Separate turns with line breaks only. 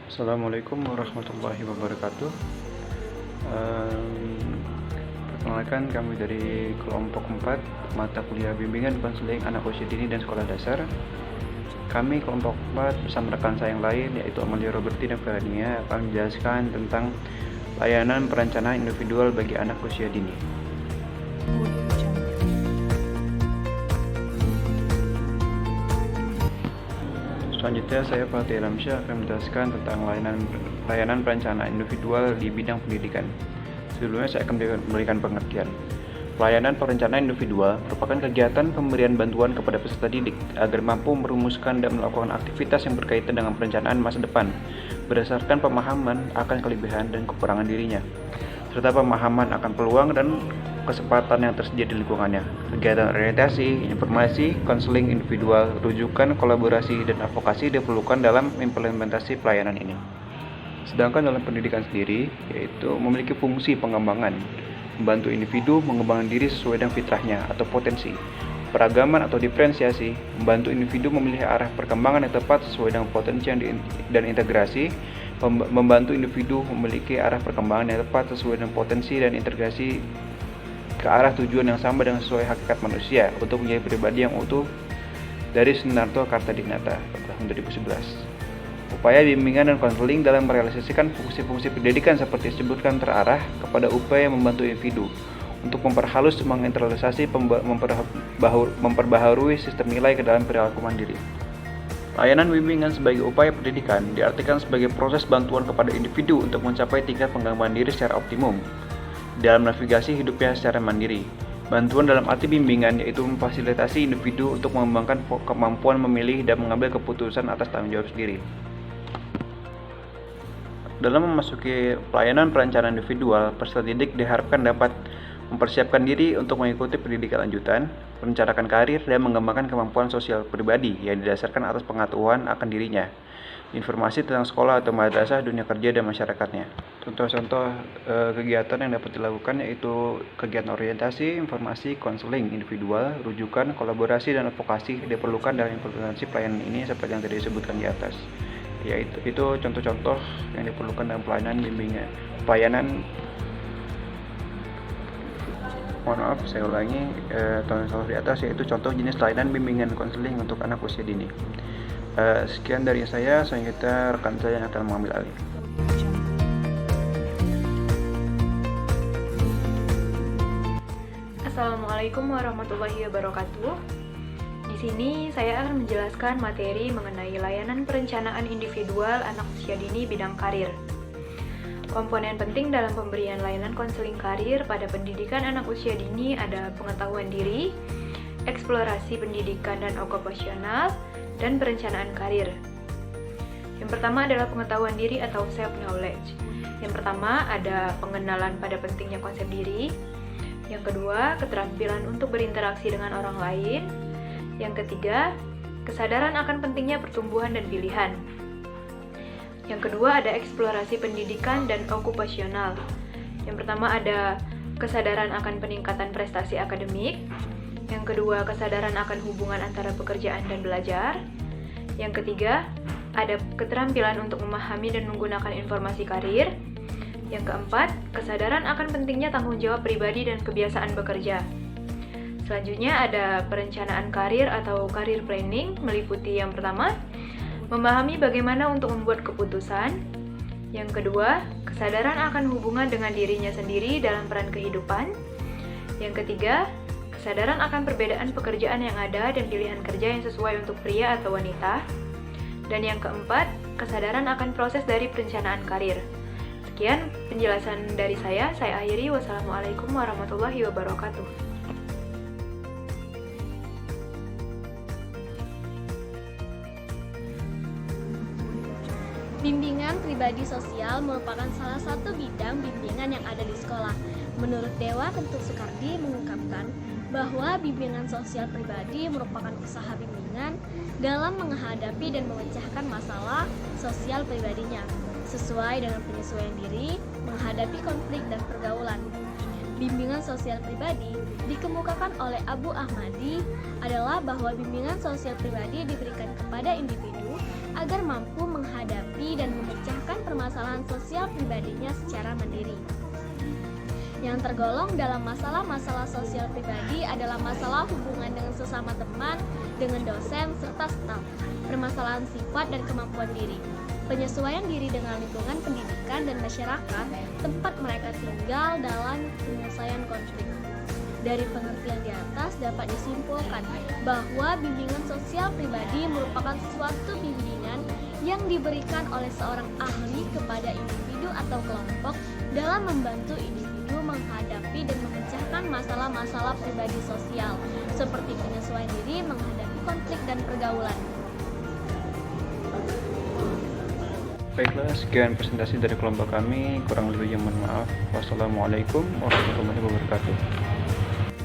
Assalamualaikum warahmatullahi wabarakatuh. Perkenalkan, kami dari kelompok 4 mata kuliah bimbingan konseling anak usia dini dan sekolah dasar. Kami kelompok 4 bersama rekan saya yang lain yaitu Amalia Roberti dan Ferania akan menjelaskan tentang layanan perencanaan individual bagi anak usia dini. Selanjutnya saya Fatih Ramsyah akan menjelaskan tentang layanan perencanaan individual di bidang pendidikan. Sebelumnya saya akan memberikan pengertian. Pelayanan perencanaan individual merupakan kegiatan pemberian bantuan kepada peserta didik agar mampu merumuskan dan melakukan aktivitas yang berkaitan dengan perencanaan masa depan berdasarkan pemahaman akan kelebihan dan kekurangan dirinya, serta pemahaman akan peluang dan kesempatan yang tersedia di lingkungannya. Kegiatan orientasi, informasi, konseling individual, rujukan, kolaborasi, dan advokasi diperlukan dalam implementasi pelayanan ini. Sedangkan dalam pendidikan sendiri, yaitu memiliki fungsi pengembangan, membantu individu mengembangkan diri sesuai dengan fitrahnya atau potensi, peragaman atau diferensiasi, membantu individu memilih arah perkembangan yang tepat sesuai dengan potensi dan integrasi, membantu individu memiliki arah perkembangan yang tepat sesuai dengan potensi dan integrasi ke arah tujuan yang sama dengan sesuai hakikat manusia untuk menjadi pribadi yang utuh dari Sunarto Kartadinata tahun 2011. Upaya bimbingan dan konseling dalam merealisasikan fungsi-fungsi pendidikan seperti disebutkan terarah kepada upaya membantu individu untuk memperhalus, menginternalisasi, memperbaharui sistem nilai ke dalam perilaku mandiri. Layanan bimbingan sebagai upaya pendidikan diartikan sebagai proses bantuan kepada individu untuk mencapai tingkat pengembangan diri secara optimum dalam navigasi hidupnya secara mandiri. Bantuan dalam arti bimbingan yaitu memfasilitasi individu untuk mengembangkan kemampuan memilih dan mengambil keputusan atas tanggung jawab sendiri. Dalam memasuki pelayanan perencanaan individual, peserta didik diharapkan dapat mempersiapkan diri untuk mengikuti pendidikan lanjutan, merencanakan karir, dan mengembangkan kemampuan sosial pribadi yang didasarkan atas pengetahuan akan dirinya, informasi tentang sekolah atau madrasah, dunia kerja, dan masyarakatnya. Contoh-contoh kegiatan yang dapat dilakukan yaitu kegiatan orientasi, informasi, konseling individual, rujukan, kolaborasi, dan advokasi diperlukan dalam implementasi pelayanan ini seperti yang tadi disebutkan di atas. Itu contoh-contoh yang diperlukan dalam pelayanan bimbingan. Mohon maaf, saya ulangi contoh di atas yaitu contoh jenis layanan bimbingan konseling untuk anak usia dini. Sekian dari saya, selanjutnya rekan saya yang akan mengambil alih.
Assalamualaikum warahmatullahi wabarakatuh. Di sini saya akan menjelaskan materi mengenai layanan perencanaan individual anak usia dini bidang karir. Komponen penting dalam pemberian layanan konseling karir pada pendidikan anak usia dini ada pengetahuan diri, eksplorasi pendidikan dan okupasional, dan perencanaan karir. Yang pertama adalah pengetahuan diri atau self-knowledge. Yang pertama ada pengenalan pada pentingnya konsep diri. Yang kedua, keterampilan untuk berinteraksi dengan orang lain. Yang ketiga, kesadaran akan pentingnya pertumbuhan dan pilihan. Yang kedua ada eksplorasi pendidikan dan okupasional. Yang pertama ada kesadaran akan peningkatan prestasi akademik. Yang kedua, kesadaran akan hubungan antara pekerjaan dan belajar. Yang ketiga, ada keterampilan untuk memahami dan menggunakan informasi karir. Yang keempat, kesadaran akan pentingnya tanggung jawab pribadi dan kebiasaan bekerja. Selanjutnya ada perencanaan karir atau career planning, meliputi yang pertama, memahami bagaimana untuk membuat keputusan. Yang kedua, kesadaran akan hubungan dengan dirinya sendiri dalam peran kehidupan. Yang ketiga, kesadaran akan perbedaan pekerjaan yang ada dan pilihan kerja yang sesuai untuk pria atau wanita. Dan yang keempat, kesadaran akan proses dari perencanaan karir. Sekian penjelasan dari saya akhiri. Wassalamualaikum warahmatullahi wabarakatuh.
Bimbingan pribadi sosial merupakan salah satu bidang bimbingan yang ada di sekolah. Menurut Dewa Kentuk Soekardi mengungkapkan bahwa bimbingan sosial pribadi merupakan usaha bimbingan dalam menghadapi dan memecahkan masalah sosial pribadinya, sesuai dengan penyesuaian diri, menghadapi konflik dan pergaulan. Bimbingan sosial pribadi dikemukakan oleh Abu Ahmadi adalah bahwa bimbingan sosial pribadi diberikan kepada individu agar mampu menghadapi dan memecahkan permasalahan sosial pribadinya secara mandiri. Yang tergolong dalam masalah-masalah sosial pribadi adalah masalah hubungan dengan sesama teman, dengan dosen, serta staf, permasalahan sifat dan kemampuan diri, penyesuaian diri dengan lingkungan pendidikan dan masyarakat tempat mereka tinggal dalam penyelesaian konflik. Dari pengertian di atas dapat disimpulkan bahwa bimbingan sosial pribadi merupakan suatu bimbingan yang diberikan oleh seorang ahli kepada individu atau kelompok dalam membantu individu menghadapi dan memecahkan masalah-masalah pribadi sosial, seperti penyesuaian diri menghadapi konflik dan pergaulan.
Baiklah, sekian presentasi dari kelompok kami. Kurang lebihnya mohon maaf. Wassalamualaikum warahmatullahi wabarakatuh.